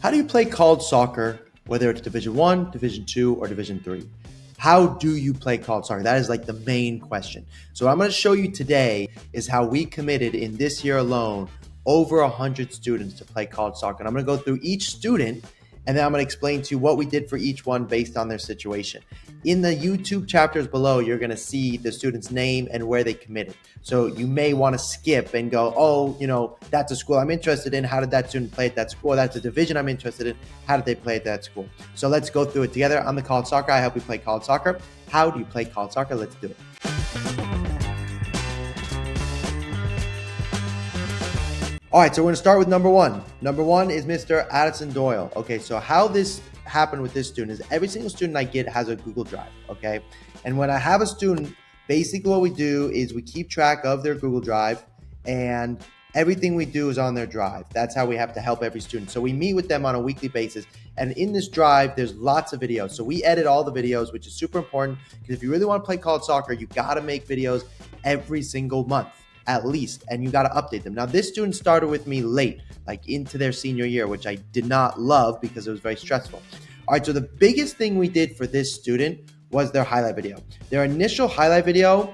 How do you play college soccer, whether it's Division 1, Division 2, or Division 3? How do you play college soccer? That is like the main question. So what I'm going to show you today is how we committed in this year alone over 100 students to play college soccer. And I'm going to go through each student, and then I'm going to explain to you what we did for each one based on their situation. In the YouTube chapters below, you're going to see the student's name and where they committed. So you may want to skip and go, oh, that's a school I'm interested in. How did that student play at that school? That's a division I'm interested in. How did they play at that school? So let's go through it together. I'm the college soccer guy. I help you play college soccer. How do you play college soccer? Let's do it. All right, so we're going to start with number one. Number one is Mr. Addison Doyle. Okay, so how this happened with this student is every single student I get has a Google Drive, okay? And when I have a student, basically what we do is we keep track of their Google Drive, and everything we do is on their drive. That's how we have to help every student. So we meet with them on a weekly basis, and in this drive, there's lots of videos. So we edit all the videos, which is super important, because if you really want to play college soccer, you got to make videos every single month, at least, and you got to update them. Now, this student started with me late, like into their senior year, which I did not love because it was very stressful. All right, so the biggest thing we did for this student was their highlight video. Their initial highlight video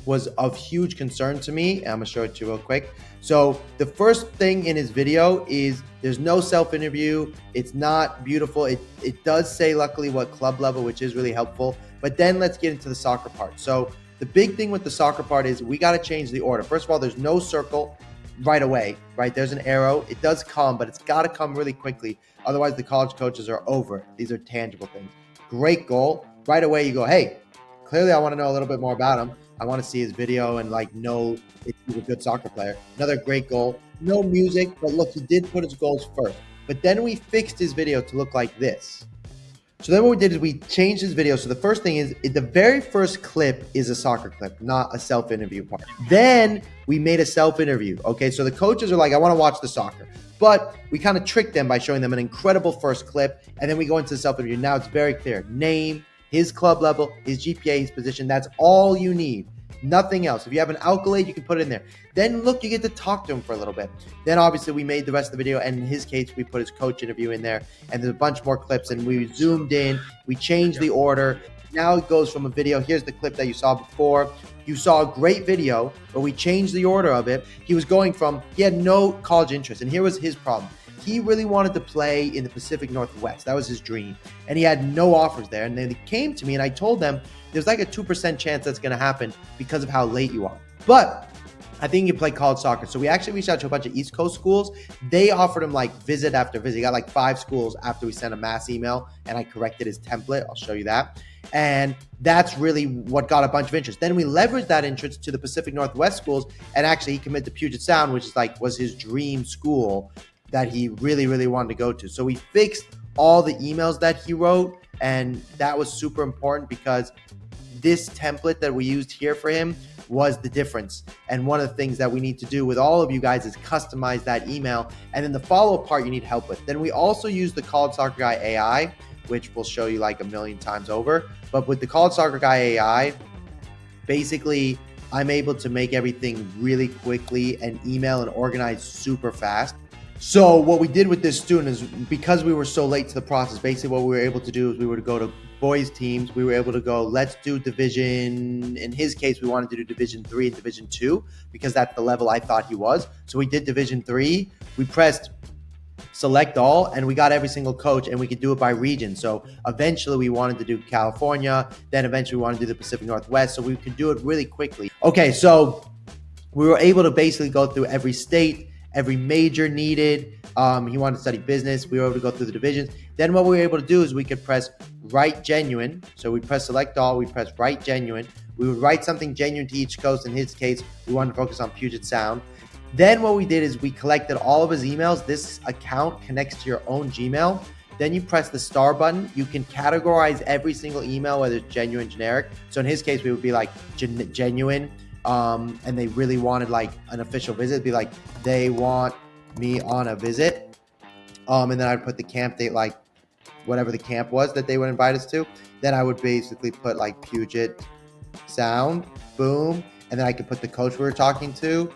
was of huge concern to me, and I'm gonna show it to you real quick. So the first thing in his video is there's no self-interview. It's not beautiful. It does say luckily what club level, which is really helpful. But then let's get into the soccer part. So the big thing with the soccer part is we got to change the order. First of all, there's no circle right away, right? There's an arrow. It does come, but it's got to come really quickly. Otherwise, the college coaches are over. These are tangible things. Great goal. Right away, you go, hey, clearly I want to know a little bit more about him. I want to see his video and know if he's a good soccer player. Another great goal. No music, but look, he did put his goals first. But then we fixed his video to look like this. So then what we did is we changed his video. So the first thing is the very first clip is a soccer clip, not a self-interview part. Then we made a self-interview. Okay, so the coaches are like, I want to watch the soccer. But we kind of tricked them by showing them an incredible first clip. And then we go into the self-interview. Now it's very clear. Name, his club level, his GPA, his position. That's all you need. Nothing else. If you have an accolade, you can put it in there. Then look, you get to talk to him for a little bit. Then obviously we made the rest of the video, and in his case, we put his coach interview in there, and there's a bunch more clips, and we zoomed in, we changed the order. Now it goes from a video. Here's the clip that you saw before. You saw a great video, but we changed the order of it. He had no college interest, and here was his problem. He really wanted to play in the Pacific Northwest. That was his dream. And he had no offers there. And then he came to me and I told them there's like a 2% chance that's going to happen because of how late you are. But I think you play college soccer. So we actually reached out to a bunch of East Coast schools. They offered him visit after visit. He got 5 schools after we sent a mass email and I corrected his template. I'll show you that. And that's really what got a bunch of interest. Then we leveraged that interest to the Pacific Northwest schools. And actually he committed to Puget Sound, which is was his dream school that he really, really wanted to go to. So we fixed all the emails that he wrote, and that was super important because this template that we used here for him was the difference. And one of the things that we need to do with all of you guys is customize that email. And then the follow-up part you need help with. Then we also use the College Soccer Guy AI, which we'll show you a million times over. But with the College Soccer Guy AI, basically, I'm able to make everything really quickly and email and organize super fast. So what we did with this student is because we were so late to the process, basically what we were able to do is we were to go to boys teams. We were able to go, let's do division. In his case, we wanted to do Division 3 and Division 2 because that's the level I thought he was. So we did Division 3. We pressed select all and we got every single coach and we could do it by region. So eventually we wanted to do California. Then eventually we wanted to do the Pacific Northwest. So we could do it really quickly. Okay, so we were able to basically go through every state, every major needed. He wanted to study business. We were able to go through the divisions. Then what we were able to do is we could press write genuine. So we press select all, we press write genuine. We would write something genuine to each coast. In his case, we wanted to focus on Puget Sound. Then what we did is we collected all of his emails. This account connects to your own Gmail. Then you press the star button. You can categorize every single email, whether it's genuine, generic. So in his case, we would be genuine. And they really wanted an official visit. It'd be they want me on a visit. And then I'd put the camp date, whatever the camp was that they would invite us to. Then I would basically put Puget Sound, boom. And then I could put the coach we were talking to.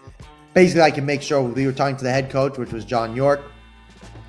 Basically, I can make sure we were talking to the head coach, which was John York.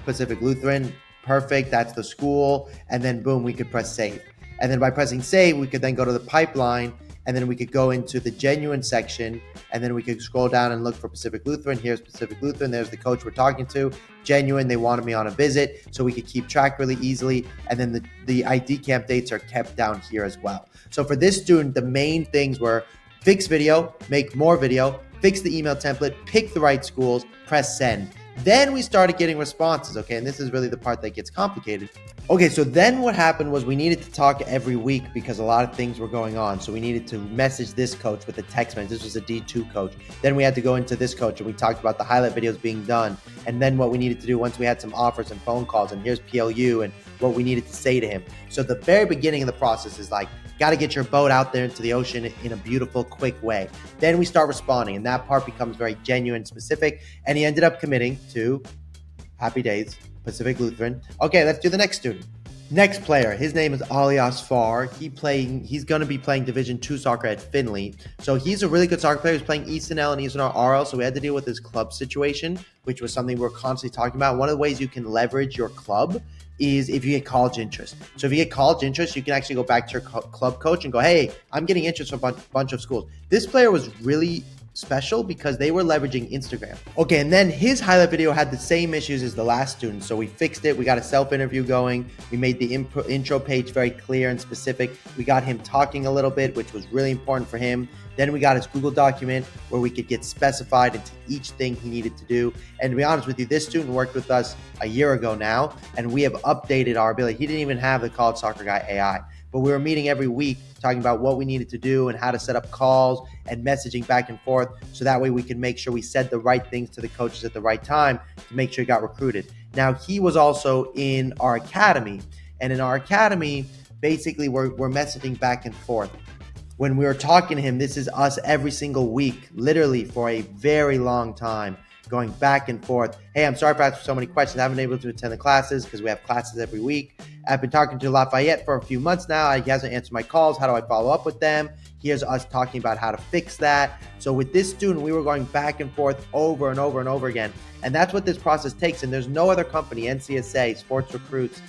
Pacific Lutheran. Perfect. That's the school. And then boom, we could press save. And then by pressing save, we could then go to the pipeline, and then we could go into the genuine section, and then we could scroll down and look for Pacific Lutheran. Here's Pacific Lutheran. There's the coach we're talking to. Genuine, they wanted me on a visit, so we could keep track really easily. And then the ID camp dates are kept down here as well. So for this student, the main things were fix video, make more video, fix the email template, pick the right schools, press send. Then we started getting responses, okay? And this is really the part that gets complicated. Okay, so then what happened was we needed to talk every week because a lot of things were going on. So we needed to message this coach with a text message. This was a D2 coach. Then we had to go into this coach and we talked about the highlight videos being done. And then what we needed to do once we had some offers and phone calls, and here's PLU and what we needed to say to him. So the very beginning of the process is like, got to get your boat out there into the ocean in a beautiful, quick way. Then we start responding, and that part becomes very genuine, specific. And he ended up committing to Happy Days, Pacific Lutheran. Okay, let's do the next student. Next player, his name is Ali Asfar. He's going to be playing Division II soccer at Finlay. So he's a really good soccer player. He's playing Easton L and Easton RL. So we had to deal with his club situation, which was something we're constantly talking about. One of the ways you can leverage your club is if you get college interest. So if you get college interest, you can actually go back to your club coach and go, hey, I'm getting interest from a bunch of schools. This player was really special because they were leveraging Instagram. Okay, and then his highlight video had the same issues as the last student. So we fixed it. We got a self-interview going. We made the intro page very clear and specific. We got him talking a little bit, which was really important for him. Then we got his Google document where we could get specified into each thing he needed to do. And to be honest with you, this student worked with us a year ago now, and we have updated our ability. He didn't even have the College Soccer Guy AI, but we were meeting every week talking about what we needed to do and how to set up calls and messaging back and forth. So that way we can make sure we said the right things to the coaches at the right time to make sure he got recruited. Now, he was also in our academy, and in our academy, basically we're messaging back and forth. When we were talking to him, this is us every single week, literally for a very long time, going back and forth. Hey, I'm sorry for asking so many questions. I haven't been able to attend the classes because we have classes every week. I've been talking to Lafayette for a few months now. He hasn't answered my calls. How do I follow up with them? Here's us talking about how to fix that. So with this student, we were going back and forth over and over and over again. And that's what this process takes. And there's no other company, NCSA, Sports Recruits,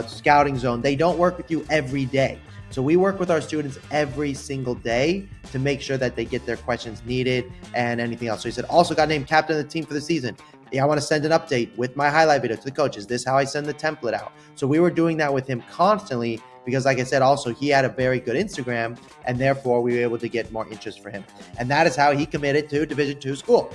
Scouting Zone, they don't work with you every day. So we work with our students every single day to make sure that they get their questions needed and anything else. So he said, also got named captain of the team for the season. Yeah, I want to send an update with my highlight video to the coach. Is this how I send the template out? So we were doing that with him constantly because, like I said, also he had a very good Instagram, and therefore we were able to get more interest for him. And that is how he committed to Division II school.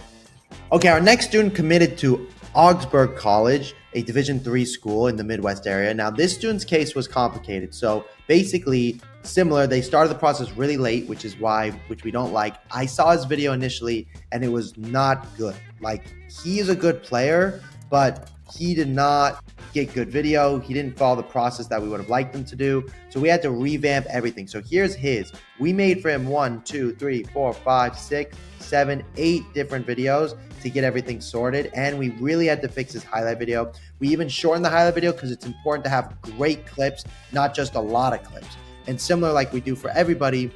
Okay, our next student committed to Augsburg College, a Division III school in the Midwest area. Now, this student's case was complicated. So basically, similar, they started the process really late, which we don't like. I saw his video initially, and it was not good. Like, he is a good player, but he did not get good video. He didn't follow the process that we would have liked him to do. So we had to revamp everything. So here's his. We made for him 1, 2, 3, 4, 5, 6, 7, 8 different videos to get everything sorted. And we really had to fix his highlight video. We even shortened the highlight video because it's important to have great clips, not just a lot of clips. And similar like we do for everybody,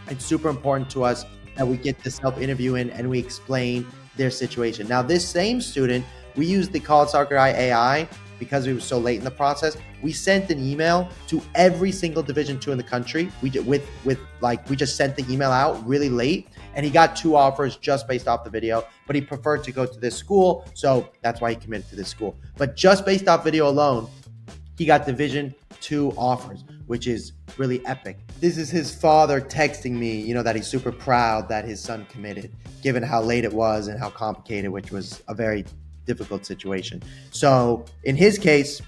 it's super important to us that we get the self-interview in and we explain their situation. Now, this same student, we used the College Soccer Guy AI because we were so late in the process. We sent an email to every single Division II in the country. We just sent the email out really late, and he got 2 offers just based off the video, but he preferred to go to this school, so that's why he committed to this school. But just based off video alone, he got Division II offers, which is really epic. This is his father texting me, that he's super proud that his son committed, given how late it was and how complicated, which was a very difficult situation. So in his case,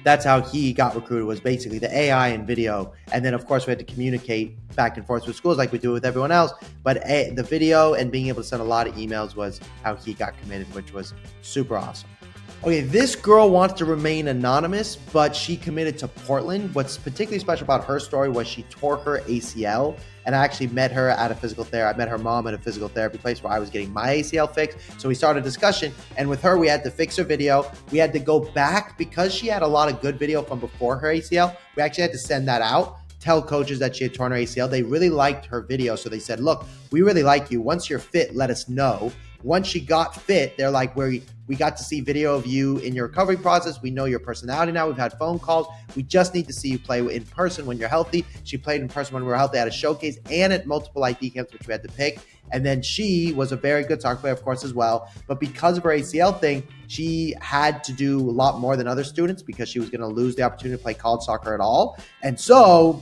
that's how he got recruited, was basically the AI and video. And then of course we had to communicate back and forth with schools like we do with everyone else. But the video and being able to send a lot of emails was how he got committed, which was super awesome. Okay, this girl wants to remain anonymous, but she committed to Portland. What's particularly special about her story was she tore her ACL, and I actually met her at a physical therapy. I met her mom at a physical therapy place where I was getting my ACL fixed. So we started a discussion, and with her, we had to fix her video. We had to go back because she had a lot of good video from before her ACL. We actually had to send that out, tell coaches that she had torn her ACL. They really liked her video, so they said, look, we really like you. Once you're fit, let us know. Once she got fit, they're like, we got to see video of you in your recovery process. We know your personality now. We've had phone calls. We just need to see you play in person when you're healthy. She played in person when we were healthy at a showcase and at multiple ID camps, which we had to pick. And then she was a very good soccer player, of course, as well. But because of her ACL thing, she had to do a lot more than other students because she was going to lose the opportunity to play college soccer at all. And so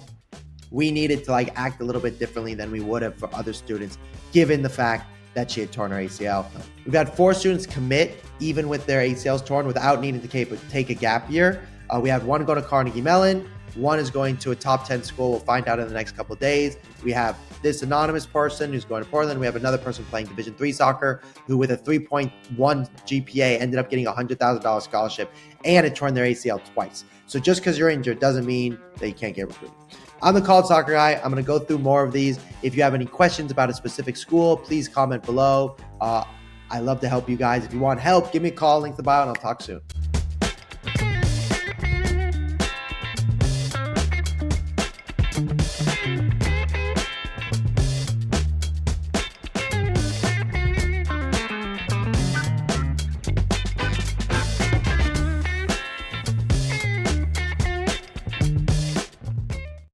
we needed to like act a little bit differently than we would have for other students, given the fact that she had torn her ACL. We've had 4 students commit even with their ACLs torn without needing to take a gap year. We have 1 going to Carnegie Mellon, 1 is going to a top 10 school. We'll find out in the next couple of days. We have this anonymous person who's going to Portland. We have another person playing Division III soccer who with a 3.1 GPA ended up getting a $100,000 scholarship and had torn their ACL twice. So just because you're injured doesn't mean that you can't get recruited. I'm the college soccer guy. I'm going to go through more of these. If you have any questions about a specific school, please comment below. I love to help you guys. If you want help, give me a call, link in the bio, and I'll talk soon.